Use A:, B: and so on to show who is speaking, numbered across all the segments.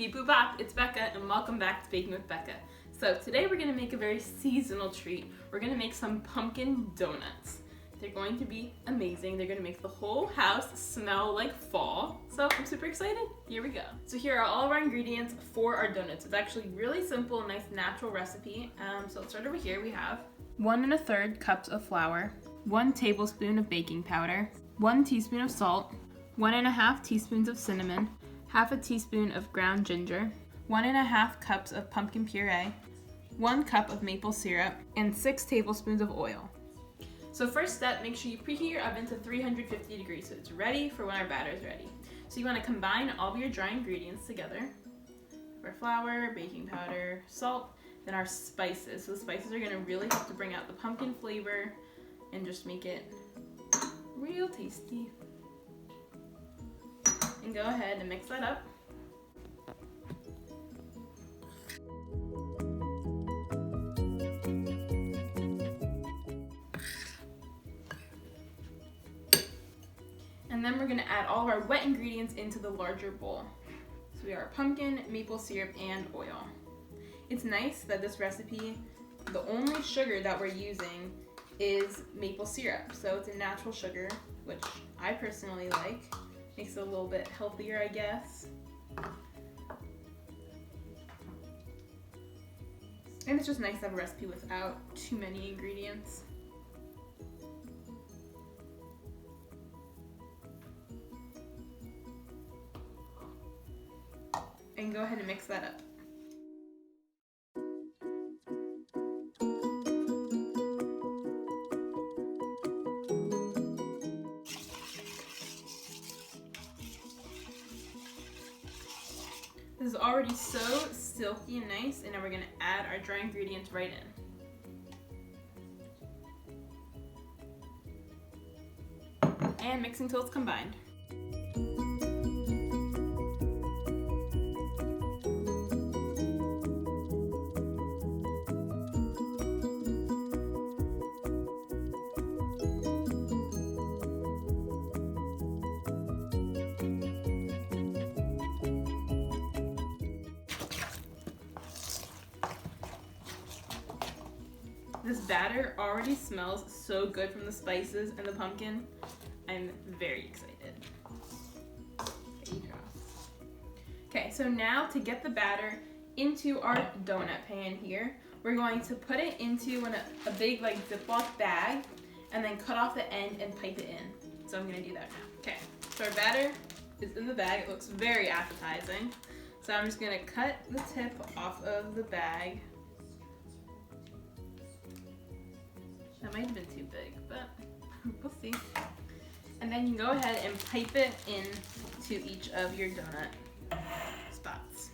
A: Beep boop bop, it's Becca and welcome back to Baking with Becca. So today we're gonna make a very seasonal treat. We're gonna make some pumpkin donuts. They're going to be amazing. They're gonna make the whole house smell like fall. So I'm super excited. Here we go. So here are all of our ingredients for our donuts. It's actually really simple, nice natural recipe. So let's start over here. We have 1 1/3 cups of flour, 1 tablespoon of baking powder, 1 teaspoon of salt, 1 1/2 teaspoons of cinnamon, 1/2 teaspoon of ground ginger, 1 1/2 cups of pumpkin puree, 1 cup of maple syrup, and 6 tablespoons of oil. So first step, make sure you preheat your oven to 350 degrees so it's ready for when our batter is ready. So you want to combine all of your dry ingredients together. Our flour, baking powder, salt, then our spices. So the spices are going to really help to bring out the pumpkin flavor and just make it real tasty. And go ahead and mix that up. And then we're going to add all of our wet ingredients into the larger bowl. So we have our pumpkin, maple syrup, and oil. It's nice that this recipe, the only sugar that we're using is maple syrup. So it's a natural sugar, which I personally like. Makes it a little bit healthier, I guess. And it's just nice to have a recipe without too many ingredients. And go ahead and mix that up. This is already so silky and nice, and now we're going to add our dry ingredients right in. And mix until it's combined. This batter already smells so good from the spices and the pumpkin. I'm very excited. Okay, so now to get the batter into our donut pan here, we're going to put it into a big like Ziploc bag and then cut off the end and pipe it in. So I'm gonna do that now. Okay, so our batter is in the bag. It looks very appetizing. So I'm just gonna cut the tip off of the bag. That might have been too big, but we'll see. And then you can go ahead and pipe it into each of your donut spots.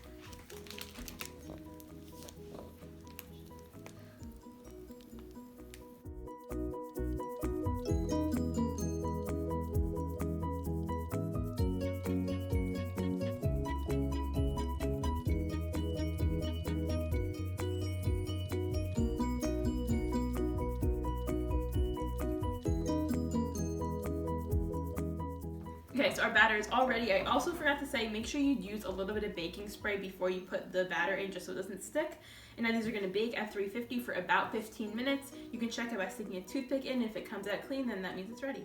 A: Okay, so our batter is all ready. I also forgot to say, make sure you use a little bit of baking spray before you put the batter in just so it doesn't stick. And now these are gonna bake at 350 for about 15 minutes. You can check it by sticking a toothpick in. If it comes out clean, then that means it's ready.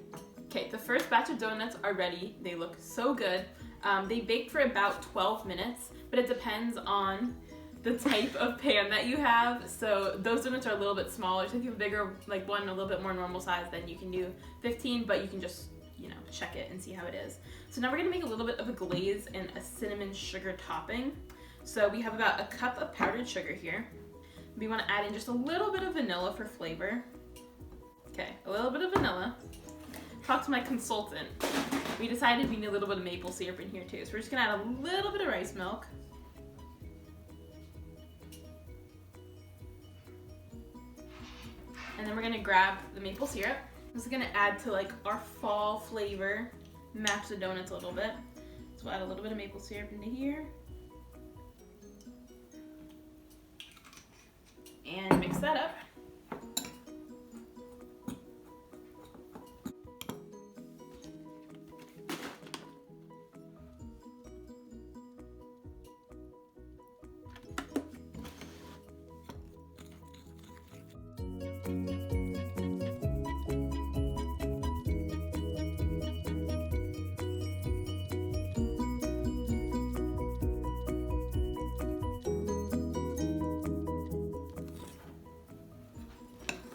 A: Okay, the first batch of donuts are ready. They look so good. They baked for about 12 minutes, but it depends on the type of pan that you have. So those donuts are a little bit smaller. So if you have a bigger, like one a little bit more normal size, then you can do 15, but you can just check it and see how it is. So now we're gonna make a little bit of a glaze and a cinnamon sugar topping. So we have about a cup of powdered sugar here. We wanna add in just a little bit of vanilla for flavor. Okay, a little bit of vanilla. Talk to my consultant. We decided we need a little bit of maple syrup in here too. So we're just gonna add a little bit of rice milk. And then we're gonna grab the maple syrup. This is gonna add to like our fall flavor, match the donuts a little bit. So we'll add a little bit of maple syrup into here. And mix that up.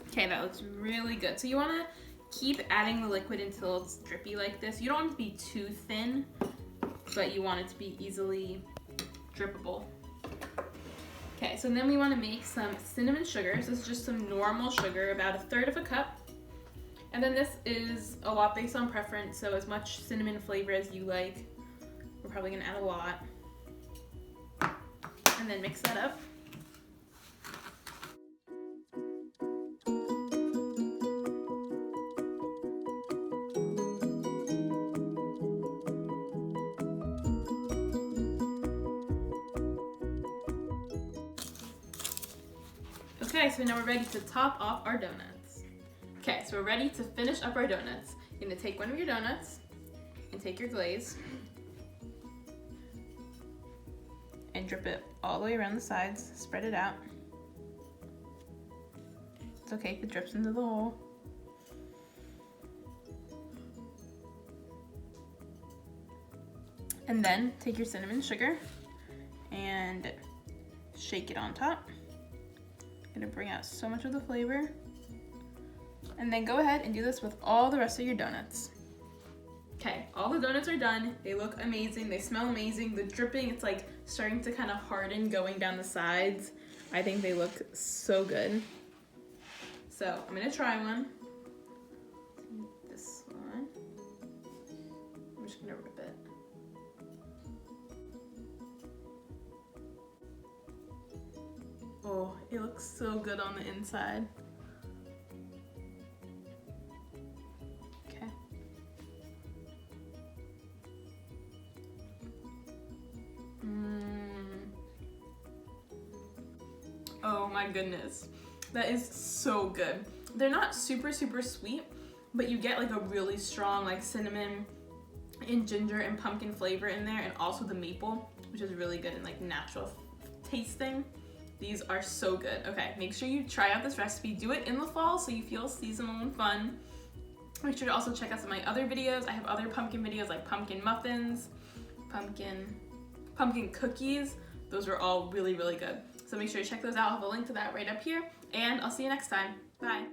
A: Okay, that looks really good. So you want to keep adding the liquid until it's drippy like this. You don't want it to be too thin, but you want it to be easily drippable. Okay, so then we want to make some cinnamon sugar. So this is just some normal sugar, about 1/3 cup. And then this is a lot based on preference, so as much cinnamon flavor as you like. We're probably gonna add a lot. And then mix that up. Okay, so now we're ready to top off our donuts. Okay, so we're ready to finish up our donuts. You're gonna take one of your donuts and take your glaze and drip it all the way around the sides, spread it out. It's okay if it drips into the hole. And then take your cinnamon sugar and shake it on top. Gonna bring out so much of the flavor. And then go ahead and do this with all the rest of your donuts. Okay, all the donuts are done. They look amazing, they smell amazing. The dripping, it's like starting to kind of harden going down the sides. I think they look so good. So I'm gonna try one. This one. I'm just gonna rip it. Oh, it looks so good on the inside. Okay. Oh my goodness. That is so good. They're not super sweet, but you get like a really strong like cinnamon and ginger and pumpkin flavor in there, and also the maple, which is really good and like natural tasting. These are so good. Okay, make sure you try out this recipe. Do it in the fall so you feel seasonal and fun. Make sure to also check out some of my other videos. I have other pumpkin videos like pumpkin muffins, pumpkin cookies. Those are all really good. So make sure to check those out. I'll have a link to that right up here. And I'll see you next time. Bye.